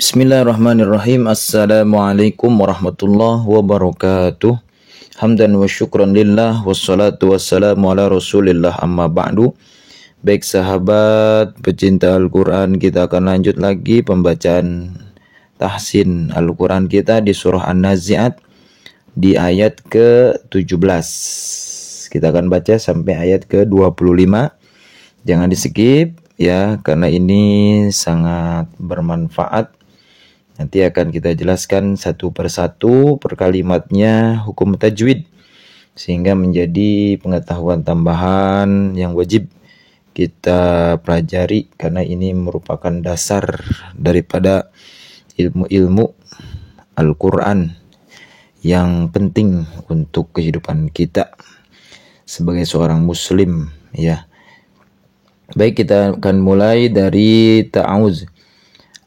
Bismillahirrahmanirrahim. Assalamualaikum warahmatullahi wabarakatuh. Hamdan wa syukran lillah, wassalatu wassalamu ala rasulillah, amma ba'du. Baik sahabat pecinta Al-Quran, kita akan lanjut lagi pembacaan tahsin Al-Quran kita di surah An-Nazi'at di ayat ke-17. Kita akan baca sampai ayat ke-25. Jangan di skip ya, karena ini sangat bermanfaat. Nanti akan kita jelaskan satu persatu per kalimatnya hukum tajwid, sehingga menjadi pengetahuan tambahan yang wajib kita pelajari, karena ini merupakan dasar daripada ilmu-ilmu Al-Quran yang penting untuk kehidupan kita sebagai seorang muslim ya. Baik, kita akan mulai dari ta'awuz.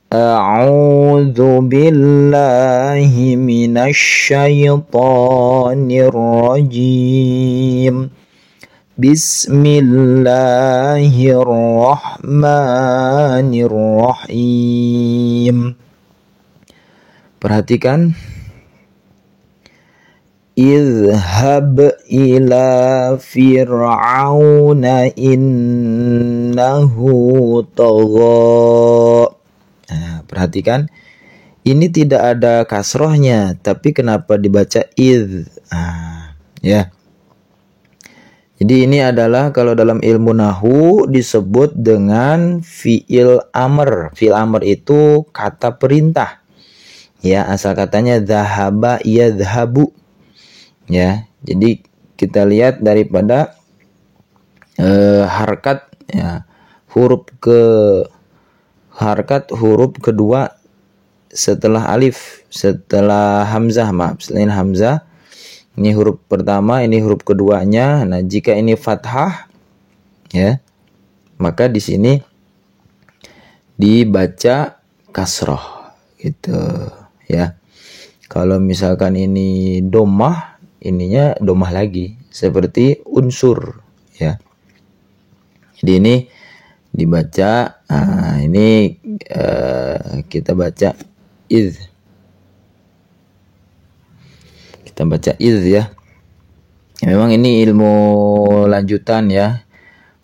A'udzu billahi minasyaitonir rajim. Bismillahirrahmanirrahim. Perhatikan. Idhhab ila fir'auna innahu tagha. Nah, perhatikan, ini tidak ada kasrohnya, tapi kenapa dibaca idh? Ya. Jadi ini adalah kalau dalam ilmu nahu disebut dengan fi'il amr. Fi'il amr itu kata perintah. Ya, asal katanya dhahaba yadhhabu. Ya, jadi kita lihat daripada harkat ya, huruf kedua setelah alif, setelah hamzah, selain hamzah. Ini huruf pertama, ini huruf keduanya. Nah, jika ini fathah ya, maka di sini dibaca kasroh gitu ya. Kalau misalkan ini domah, ininya domah lagi seperti unsur ya. Jadi ini dibaca, ini kita baca idh. Kita baca idh ya. Memang ini ilmu lanjutan ya,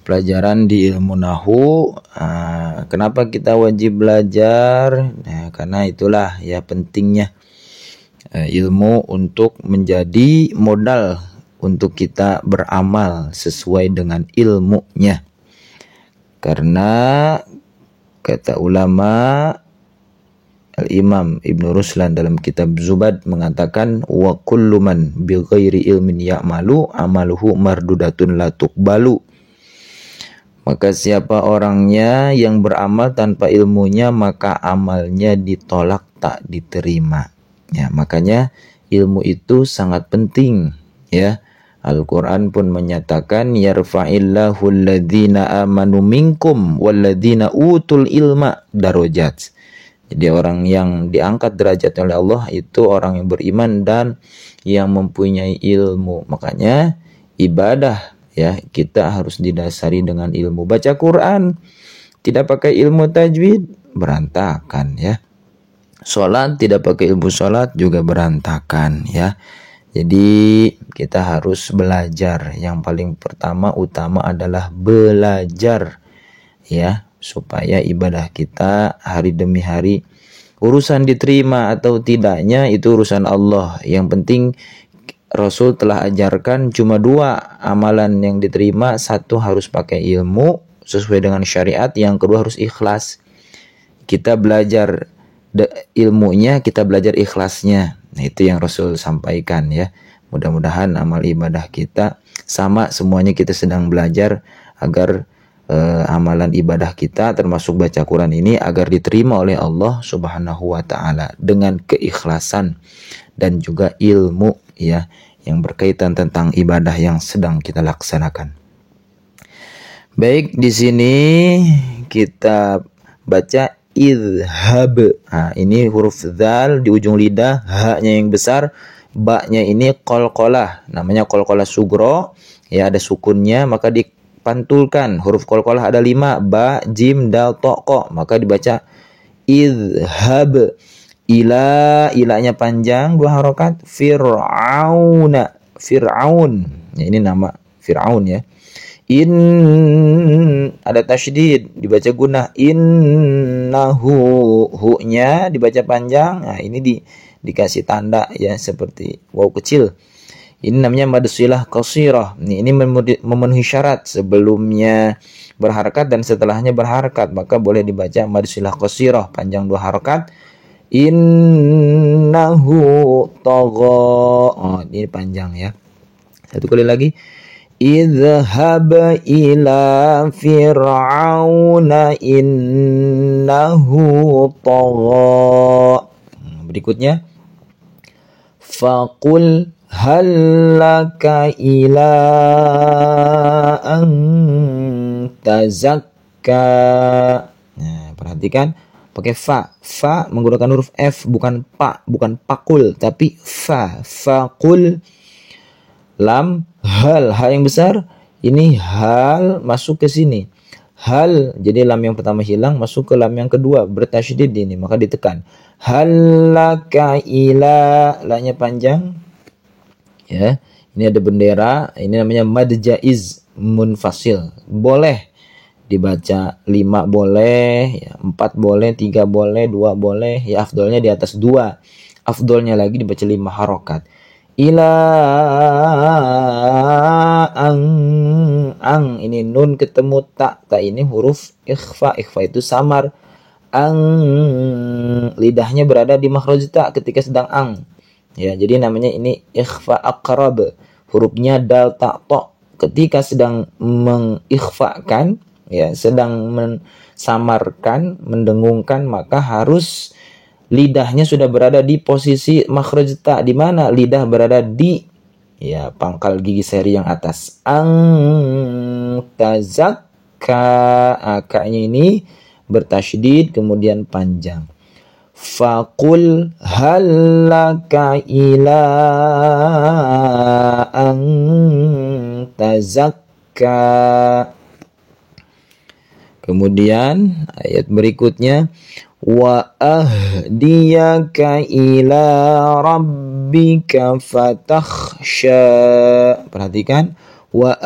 pelajaran di ilmu nahu. Kenapa kita wajib belajar? Nah, karena itulah ya pentingnya ilmu untuk menjadi modal untuk kita beramal sesuai dengan ilmunya. Karena kata ulama Al-Imam Ibn Ruslan dalam kitab Zubad mengatakan, wa kullu man bi ghairi ilmin ya'malu amaluhu mardudatun la tuqbalu. Maka siapa orangnya yang beramal tanpa ilmunya, maka amalnya ditolak, tak diterima. Ya, makanya ilmu itu sangat penting ya. Al-Quran pun menyatakan, yarfa'illahu alladhina amanu minkum walladhina utul ilma darajat. Jadi orang yang diangkat derajat oleh Allah itu orang yang beriman dan yang mempunyai ilmu. Makanya ibadah ya, kita harus didasari dengan ilmu. Baca Quran tidak pakai ilmu tajwid, berantakan ya. Sholat tidak pakai ilmu sholat juga berantakan ya. Jadi kita harus belajar. Yang paling utama adalah belajar ya, supaya ibadah kita hari demi hari, urusan diterima atau tidaknya itu urusan Allah. Yang penting Rasul telah ajarkan cuma dua amalan yang diterima. Satu harus pakai ilmu sesuai dengan syariat, yang kedua harus ikhlas. Kita belajar ilmunya, kita belajar ikhlasnya. Nah, itu yang Rasul sampaikan ya. Mudah-mudahan amal ibadah kita sama, semuanya kita sedang belajar agar amalan ibadah kita termasuk baca Quran ini agar diterima oleh Allah Subhanahu wa taala dengan keikhlasan dan juga ilmu ya yang berkaitan tentang ibadah yang sedang kita laksanakan. Baik, di sini kita baca idhhab. Nah, ini huruf dzal di ujung lidah, ha-nya yang besar, ba-nya ini qalqalah, namanya qalqalah sugro ya, ada sukunnya, maka dipantulkan. Huruf qalqalah ada 5, ba, jim, dal, to, ko, maka dibaca idhab ila, ilanya panjang 2 harokat, fir'auna, Fir'aun. Ya, ini nama Fir'aun ya. Ada tasydid dibaca gunnah, innahu, hu-nya dibaca panjang. Nah, ini dikasih tanda ya seperti waw kecil. Ini namanya mad silah qasirah. Ini memenuhi syarat, sebelumnya berharakat dan setelahnya berharakat, maka boleh dibaca mad silah qasirah panjang 2 harakat. Innahu tagha. Oh, ini panjang ya. Satu kali lagi. Idhhab ila fir'auna innahu tagha. Berikutnya, faqul hallaka ila an tazakka. Nah, perhatikan pakai fa. Fa menggunakan huruf F, bukan pa, bukan pakul, tapi fa. Faqul. Lam, hal, hal yang besar. Ini hal masuk ke sini. Hal, jadi lam yang pertama hilang, masuk ke lam yang kedua, bertasydid ini, maka ditekan. Hallaka ila, la-nya panjang. Ya, ini ada bendera, ini namanya mad jaiz munfasil. Boleh dibaca 5 boleh, ya, 4 boleh, 3 boleh, 2 boleh. Ya, afdolnya di atas 2. Afdolnya lagi dibaca 5 harokat. Ila ang, ini nun ketemu ta. Ta ini huruf ikhfa. Ikhfa itu samar. Ang, lidahnya berada di makhraj ta ketika sedang ang. Ya, jadi namanya ini ikhfa aqrab. Hurufnya dal ta to. Ketika sedang mengikhfakan, ya, sedang mensamarkan, mendengungkan, maka harus lidahnya sudah berada di posisi makhraj ta. Di mana lidah berada di, ya, pangkal gigi seri yang atas. Ang tazakka. Akanya ini bertasydid kemudian panjang. Faqul hallaka ila an tazakka. Kemudian ayat berikutnya, wa ahdiyaka ila rabbika fatakhsha. Perhatikan, wa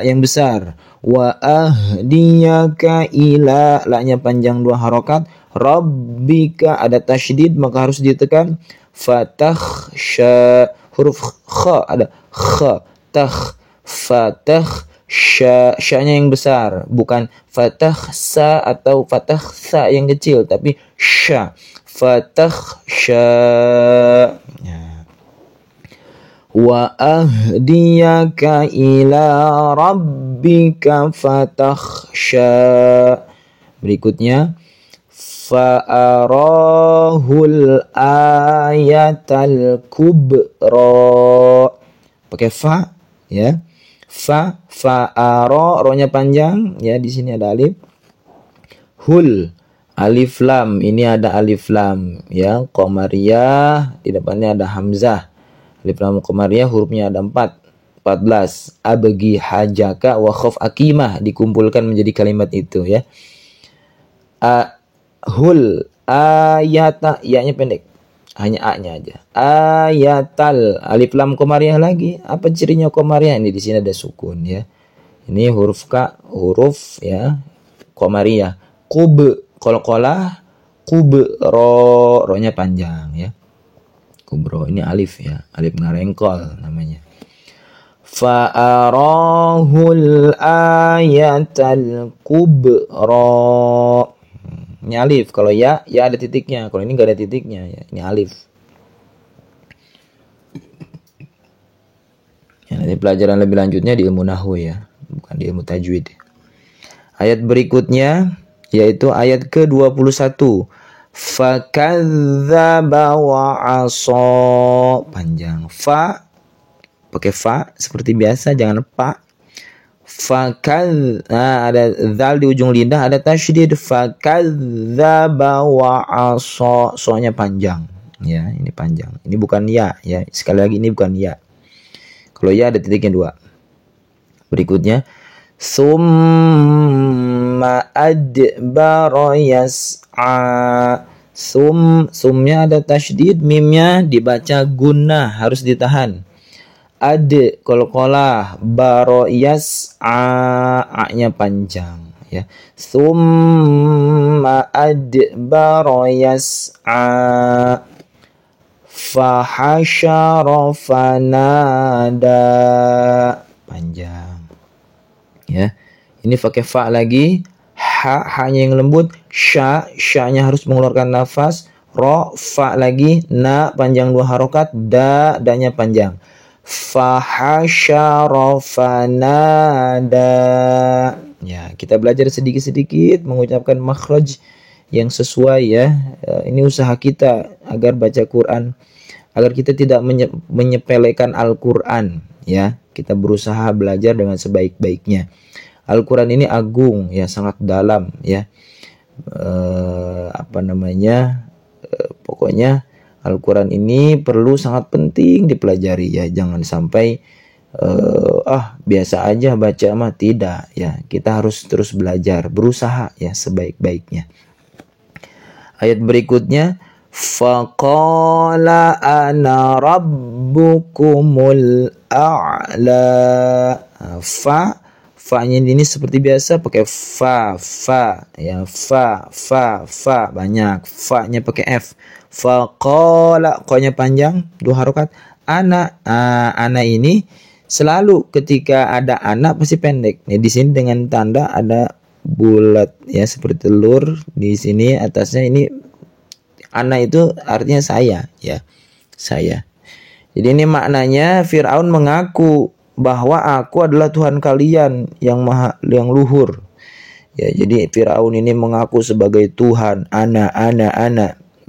yang besar, wa ahdiyaka ila, la-nya panjang 2 harokat, rabbika ada tasydid maka harus ditekan. Fatakhsha, huruf kha ada kha, takh, fatah sya, sya-nya yang besar, bukan fatah sa atau fatah sa yang kecil, tapi sya, fatah sya. Ya. Wa ahdiyaka ila rabbika fatakhsha. Berikutnya, fa'arahul ayatal kubra. Pakai fa, ya. Fa'aro, ro-nya panjang, ya, di sini ada alif. Hul, alif lam, ini ada alif lam, ya, qamariyah, di depannya ada hamzah. Alif lam qamariyah hurufnya ada 14. Abgi hajaka wa khaf akimah, dikumpulkan menjadi kalimat itu, ya. Hul ayata, ya-nya pendek. Hanya a-nya aja. Ayatal, alif lam qamariyah lagi. Apa cirinya qamariyah? Ini di sini ada sukun, ya. Ini huruf ka, huruf, ya, qamariyah. Qub, qalqalah, qub, ro-nya panjang, ya. Kubro, ini alif, ya. Alif ngarengkol namanya. Fa'arahul ayatal kubra. Ini alif. Kalau ya ada titiknya. Kalau ini nggak ada titiknya, ya. Ini alif. Ya, nanti pelajaran lebih lanjutnya di ilmu nahwu, ya, bukan di ilmu tajwid. Ayat berikutnya yaitu ayat ke-21. Fakadzdzaba wa 'asha. Panjang. Fa pakai fa seperti biasa, jangan pa. Nah, ada zal di ujung lidah, ada tasydid. Fakadzdzaba wa 'asha. So-nya panjang, ya, ini panjang. Ini bukan ya, ya. Sekali lagi, ini bukan ya. Kalau ya ada titiknya 2. Berikutnya, summa Thumma adbara yas'a. Sumnya ada tasydid, mimnya dibaca gunnah, harus ditahan. Qalqalah, baro yas'a, a-nya panjang ya. Thumma adbara yas'a fahasyara fanada, panjang ya. Ini pakai fa lagi, ha-nya yang lembut, sya-nya harus mengeluarkan nafas, fa lagi, na panjang 2 harokat, da-nya panjang. Fahasyara fanada. Ya, kita belajar sedikit-sedikit mengucapkan makhraj yang sesuai ya. Ini usaha kita agar baca Quran, agar kita tidak menyepelekan Al-Quran ya. Kita berusaha belajar dengan sebaik-baiknya. Al-Quran ini agung ya, sangat dalam ya. Pokoknya Al-Quran ini perlu, sangat penting dipelajari ya. Jangan sampai biasa aja baca mah, tidak ya. Kita harus terus belajar, berusaha ya sebaik-baiknya. Ayat berikutnya, faqala ana rabbukumul a'la. Fa-nya ini seperti biasa pakai fa ya, fa banyak, fa-nya pakai f. Faqala, qa-nya panjang 2 harokat. Ana ini selalu ketika ada ana pasti pendek. Nih di sini dengan tanda ada bulat ya, seperti telur. Di sini atasnya ini ana itu artinya saya ya, saya. Jadi ini maknanya Fir'aun mengaku bahwa aku adalah Tuhan kalian yang luhur. Ya, jadi Fir'aun ini mengaku sebagai Tuhan, ana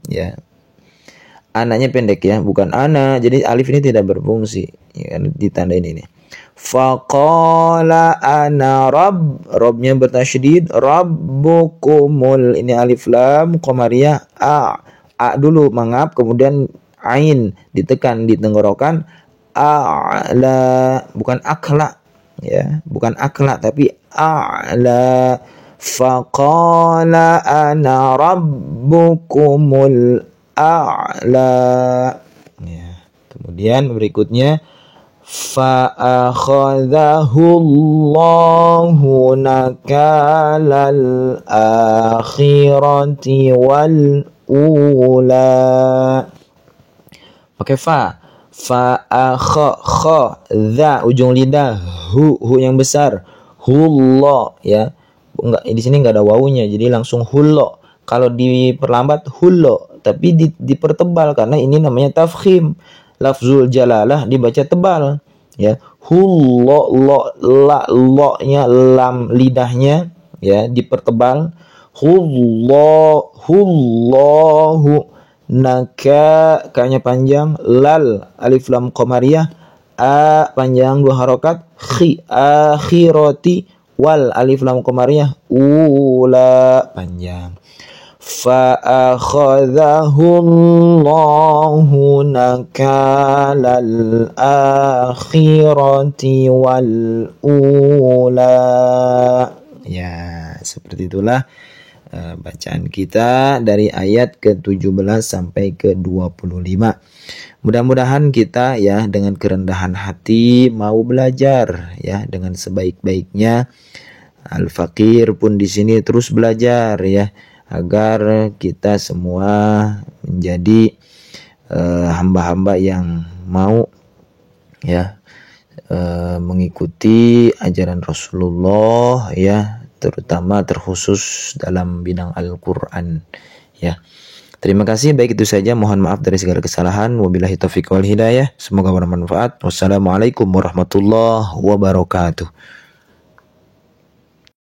ya. Ananya pendek ya, bukan ana. Jadi alif ini tidak berfungsi. Ya, ditandain ini. Faqala ana robnya bertasydid, rabbukumul, ini alif lam qamariyah, a dulu mangap, kemudian ain ditekan di tenggorokan, a'la, bukan akla ya, bukan akla tapi a'la. Faqala ana rabbukumul a'la ya. Kemudian berikutnya, fa'akhadhahu Allahu nakalal akhirati wal ula. Pakai fa kha, dha ujung lidah, hu yang besar, hullo ya. Enggak, di sini enggak ada wawunya, jadi langsung hullo. Kalau diperlambat hullo, tapi dipertebal karena ini namanya tafkhim. Lafzul jalalah dibaca tebal ya. Hullo, lo-nya lam lidahnya ya dipertebal. Hullahu, naka, ka-nya panjang, lal alif lam qamariyah, a panjang 2 harokat, akhirati, wal alif lam qamariyah, ula panjang. Fa'akhadhahu Allahu nakalal akhirati wal ula. Ya, seperti itulah bacaan kita dari ayat ke-17 sampai ke-25. Mudah-mudahan kita ya dengan kerendahan hati mau belajar ya dengan sebaik-baiknya. Al-Fakir pun di sini terus belajar ya, agar kita semua menjadi hamba-hamba yang mau ya mengikuti ajaran Rasulullah ya, terutama terkhusus dalam bidang Al-Quran ya. Terima kasih, baik itu saja, mohon maaf dari segala kesalahan. Wabillahi taufiq wal hidayah, semoga bermanfaat. Wassalamualaikum warahmatullahi wabarakatuh.